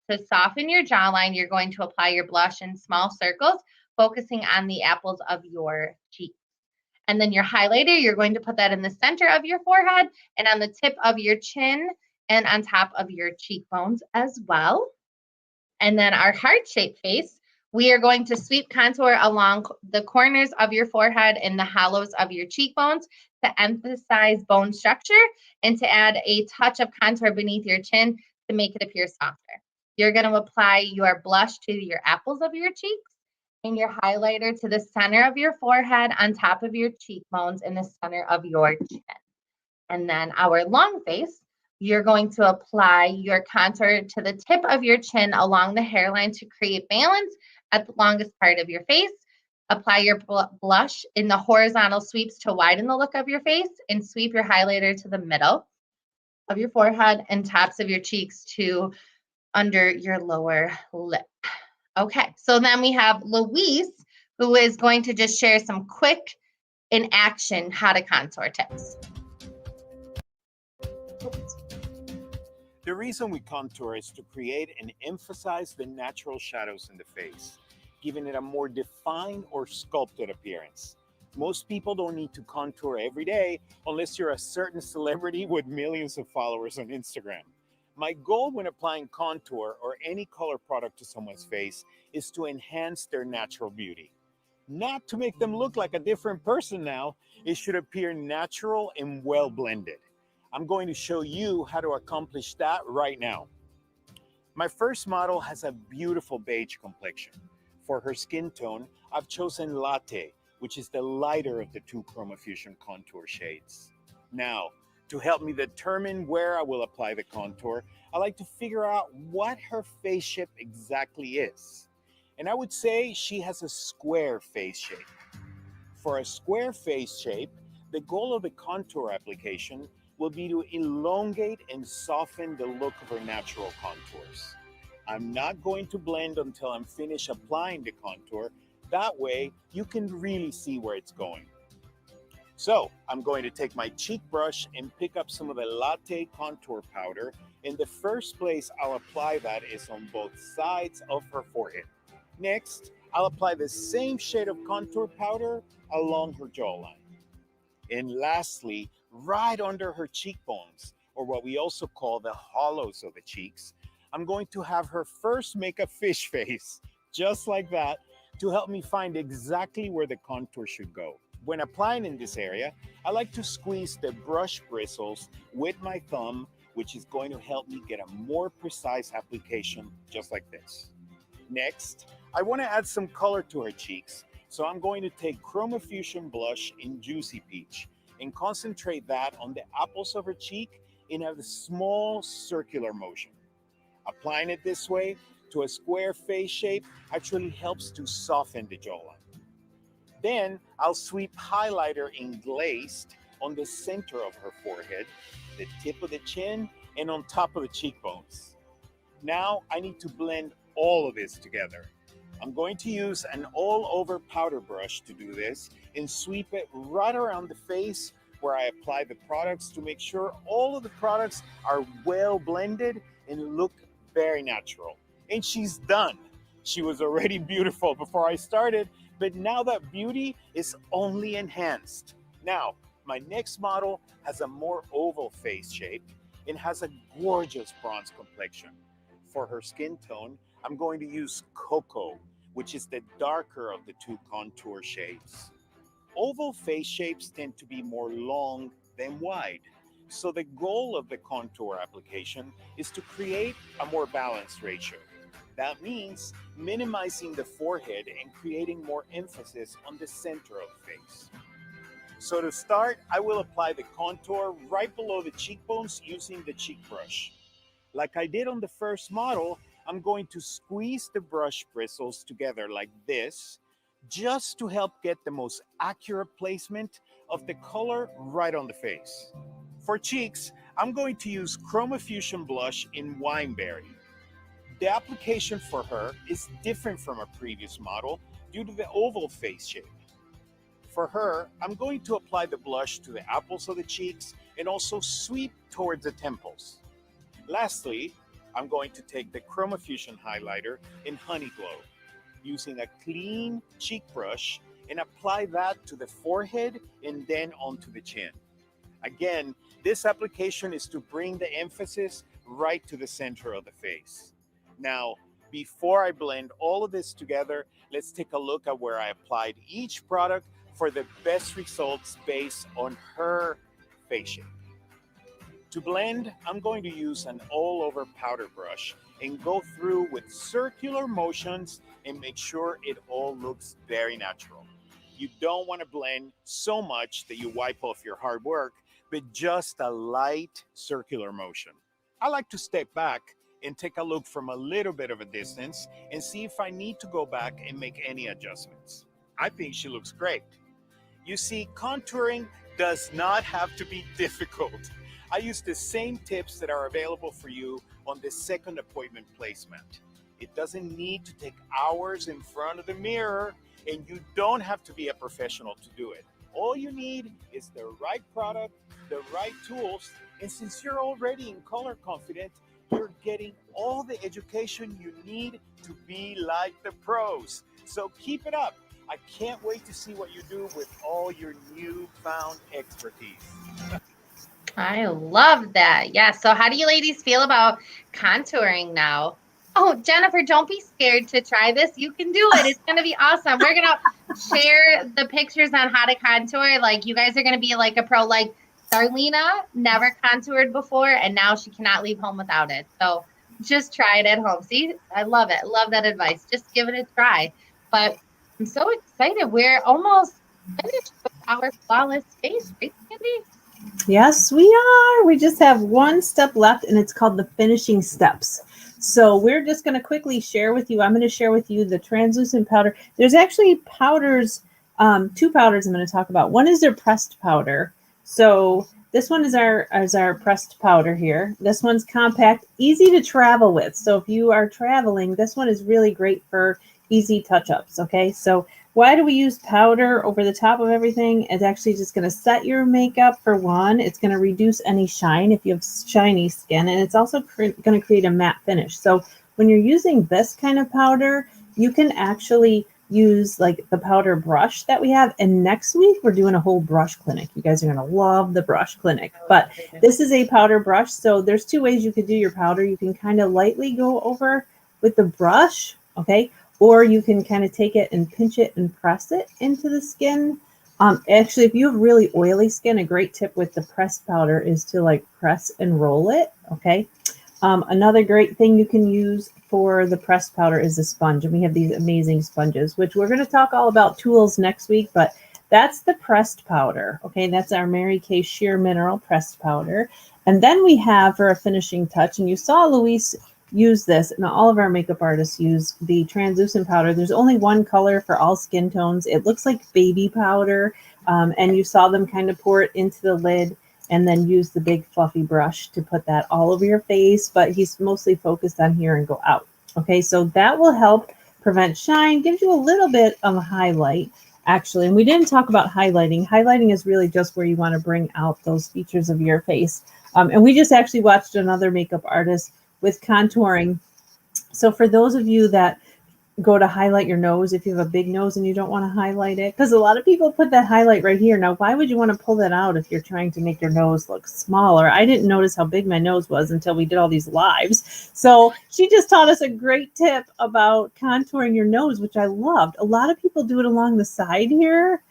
To soften your jawline, you're going to apply your blush in small circles, focusing on the apples of your cheeks. And then your highlighter, you're going to put that in the center of your forehead and on the tip of your chin and on top of your cheekbones as well. And then our heart-shaped face, we are going to sweep contour along the corners of your forehead and the hollows of your cheekbones to emphasize bone structure and to add a touch of contour beneath your chin to make it appear softer. You're going to apply your blush to your apples of your cheeks and your highlighter to the center of your forehead on top of your cheekbones in the center of your chin. And then our long face, you're going to apply your contour to the tip of your chin along the hairline to create balance at the longest part of your face. Apply your blush in the horizontal sweeps to widen the look of your face and sweep your highlighter to the middle of your forehead and tops of your cheeks to under your lower lip. Okay, so then we have Louise, who is going to just share some quick in action how to contour tips. The reason we contour is to create and emphasize the natural shadows in the face, giving it a more defined or sculpted appearance. Most people don't need to contour every day unless you're a certain celebrity with millions of followers on Instagram. My goal when applying contour or any color product to someone's face is to enhance their natural beauty. Not to make them look like a different person now, it should appear natural and well blended. I'm going to show you how to accomplish that right now. My first model has a beautiful beige complexion. For her skin tone, I've chosen Latte, which is the lighter of the two ChromaFusion contour shades. Now, to help me determine where I will apply the contour, I like to figure out what her face shape exactly is. And I would say she has a square face shape. For a square face shape, the goal of the contour application will be to elongate and soften the look of her natural contours. I'm not going to blend until I'm finished applying the contour. That way, you can really see where it's going. So I'm going to take my cheek brush and pick up some of the Latte contour powder. In the first place I'll apply that is on both sides of her forehead. Next, I'll apply the same shade of contour powder along her jawline. And lastly, right under her cheekbones, or what we also call the hollows of the cheeks, I'm going to have her first make a fish face, just like that, to help me find exactly where the contour should go. When applying in this area, I like to squeeze the brush bristles with my thumb, which is going to help me get a more precise application, just like this. Next, I want to add some color to her cheeks, so I'm going to take ChromaFusion blush in Juicy Peach and concentrate that on the apples of her cheek in a small circular motion. Applying it this way to a square face shape actually helps to soften the jawline. Then I'll sweep highlighter in Glazed on the center of her forehead, the tip of the chin, and on top of the cheekbones. Now I need to blend all of this together. I'm going to use an all-over powder brush to do this and sweep it right around the face where I apply the products to make sure all of the products are well blended and look very natural. And she's done. She was already beautiful before I started, but now that beauty is only enhanced. Now, my next model has a more oval face shape and has a gorgeous bronze complexion. For her skin tone, I'm going to use Cocoa, which is the darker of the two contour shades. Oval face shapes tend to be more long than wide. So the goal of the contour application is to create a more balanced ratio. That means minimizing the forehead and creating more emphasis on the center of the face. So to start, I will apply the contour right below the cheekbones using the cheek brush. Like I did on the first model, I'm going to squeeze the brush bristles together like this, just to help get the most accurate placement of the color right on the face. For cheeks, I'm going to use ChromaFusion blush in Wineberry. The application for her is different from a previous model due to the oval face shape. For her, I'm going to apply the blush to the apples of the cheeks and also sweep towards the temples. Lastly, I'm going to take the ChromaFusion highlighter in Honey Glow, using a clean cheek brush and apply that to the forehead and then onto the chin. Again, this application is to bring the emphasis right to the center of the face. Now, before I blend all of this together, let's take a look at where I applied each product for the best results based on her face shape. To blend, I'm going to use an all-over powder brush and go through with circular motions and make sure it all looks very natural. You don't want to blend so much that you wipe off your hard work, but just a light circular motion. I like to step back and take a look from a little bit of a distance and see if I need to go back and make any adjustments. I think she looks great. You see, contouring does not have to be difficult. I use the same tips that are available for you on the second appointment placement. It doesn't need to take hours in front of the mirror, and you don't have to be a professional to do it. All you need is the right product, the right tools, and since you're already in color confident, you're getting all the education you need to be like the pros. So keep it up. I can't wait to see what you do with all your newfound expertise. I love that. Yeah. So how do you ladies feel about contouring now? Oh, Jennifer, don't be scared to try this. You can do it. It's going to be awesome. We're going to share the pictures on how to contour. Like, you guys are going to be like a pro. Like, Darlena never contoured before, and now she cannot leave home without it. So just try it at home. See, I love it. Love that advice. Just give it a try. But I'm so excited. We're almost finished with our flawless face, right, Candy? Yes, we are. We just have one step left, and it's called the finishing steps. So we're just going to quickly share with you. I'm going to share with you the translucent powder. There's actually powders, two powders I'm going to talk about. One is their pressed powder. So this one is our pressed powder here. This one's compact, easy to travel with. So if you are traveling, this one is really great for easy touch-ups. Okay, so why do we use powder over the top of everything? It's actually just going to set your makeup for one. It's going to reduce any shine if you have shiny skin, and it's also going to create a matte finish. So when you're using this kind of powder, you can actually use like the powder brush that we have. And next week we're doing a whole brush clinic. You guys are going to love the brush clinic. But this is a powder brush. So there's two ways you could do your powder. You can kind of lightly go over with the brush, okay? Or you can kind of take it and pinch it and press it into the skin. Actually, if you have really oily skin, a great tip with the pressed powder is to like press and roll it, okay? Another great thing you can use for the pressed powder is a sponge. And we have these amazing sponges, which we're going to talk all about tools next week, but that's the pressed powder, okay? That's our Mary Kay Sheer Mineral Pressed Powder. And then we have for a finishing touch, and you saw Luis use this, and all of our makeup artists use the translucent powder. There's only one color for all skin tones. It looks like baby powder, and you saw them kind of pour it into the lid and then use the big fluffy brush to put that all over your face, but he's mostly focused on here and go out. Okay, so that will help prevent shine, gives you a little bit of a highlight, actually. And we didn't talk about highlighting. Highlighting is really just where you want to bring out those features of your face. And we just actually watched another makeup artist with contouring. So for those of you that go to highlight your nose, if you have a big nose and you don't want to highlight it, because a lot of people put that highlight right here. Now, why would you want to pull that out if you're trying to make your nose look smaller? I didn't notice how big my nose was until we did all these lives. So she just taught us a great tip about contouring your nose, which I loved. A lot of people do it along the side here.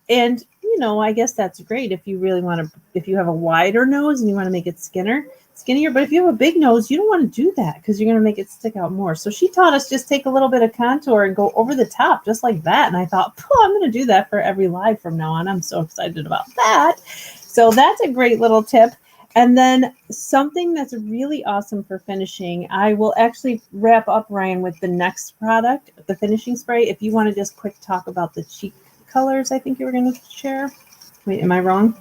And, you know, I guess that's great if you really want to, if you have a wider nose and you want to make it skinnier. But if you have a big nose, you don't want to do that because you're going to make it stick out more. So she taught us just take a little bit of contour and go over the top just like that. And I thought, I'm going to do that for every live from now on. I'm so excited about that. So that's a great little tip. And then something that's really awesome for finishing, I will actually wrap up, Ryan, with the next product, the finishing spray. If you want to just quick talk about the cheek colors, I think you were going to share. Wait, am I wrong?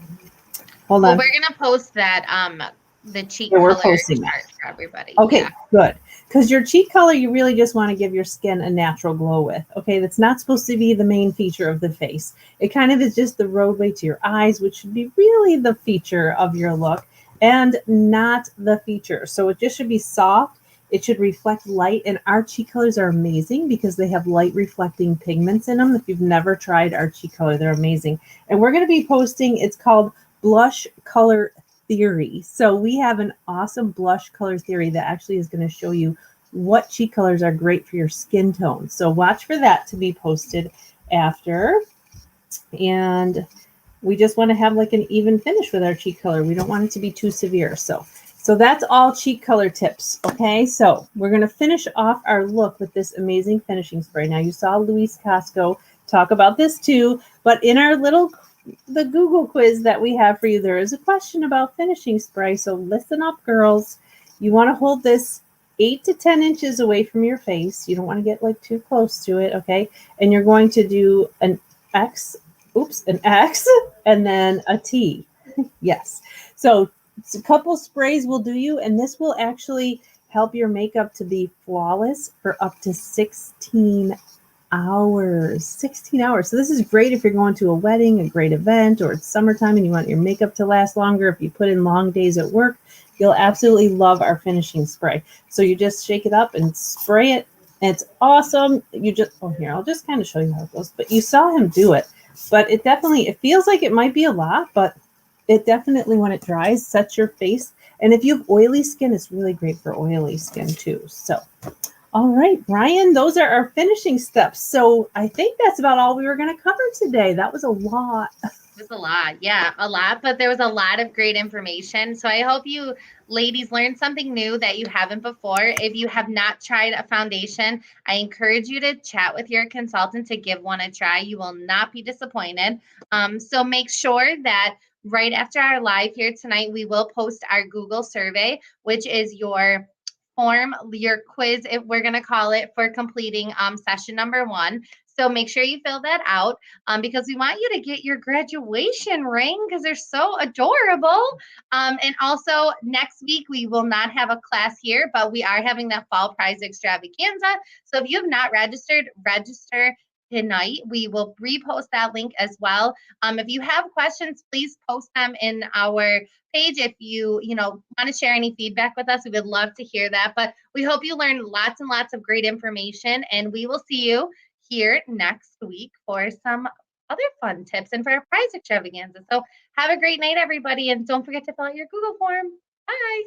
Hold on. We're going to post that the cheek we're color posting chart for everybody. Okay, Yeah. good. Because your cheek color, you really just want to give your skin a natural glow with. Okay, that's not supposed to be the main feature of the face. It kind of is just the roadway to your eyes, which should be really the feature of your look and not the feature. So it just should be soft. It should reflect light, and our cheek colors are amazing because they have light reflecting pigments in them. If you've never tried our cheek color, they're amazing. And we're going to be posting, it's called Blush Color Theory. So we have an awesome blush color theory that actually is going to show you what cheek colors are great for your skin tone. So watch for that to be posted after. And we just want to have like an even finish with our cheek color. We don't want it to be too severe. So that's all cheek color tips. Okay, so we're going to finish off our look with this amazing finishing spray. Now you saw Luis Casco talk about this too, but in our the Google quiz that we have for you, there is a question about finishing spray. So listen up, girls. You want to hold this 8 to 10 inches away from your face. You don't want to get like too close to it. Okay, and you're going to do an X, and then a T. Yes. So a couple sprays will do you, and this will actually help your makeup to be flawless for up to 16 hours. 16 hours. So this is great if you're going to a wedding, a great event, or it's summertime and you want your makeup to last longer. If you put in long days at work, you'll absolutely love our finishing spray. So you just shake it up and spray it. And it's awesome. Here, I'll just kind of show you how it goes. But you saw him do it. But it feels like it might be a lot, but it definitely, when it dries, sets your face. And if you have oily skin, it's really great for oily skin too. So, all right, Ryan, those are our finishing steps. So I think that's about all we were going to cover today. That was a lot. It was a lot. Yeah, a lot, but there was a lot of great information. So I hope you ladies learned something new that you haven't before. If you have not tried a foundation, I encourage you to chat with your consultant to give one a try. You will not be disappointed. So make sure that right after our live here tonight, we will post our Google survey, which is your form, your quiz, if we're going to call it, for completing session number 1. So make sure you fill that out because we want you to get your graduation ring because they're so adorable. And also next week, we will not have a class here, but we are having that fall prize extravaganza. So if you have not registered, register tonight. We will repost that link as well. If you have questions, please post them in our page. If you want to share any feedback with us, we would love to hear that. But we hope you learned lots and lots of great information, and we will see you here next week for some other fun tips and for our prize extravaganza. So have a great night, everybody, and don't forget to fill out your Google form. Bye.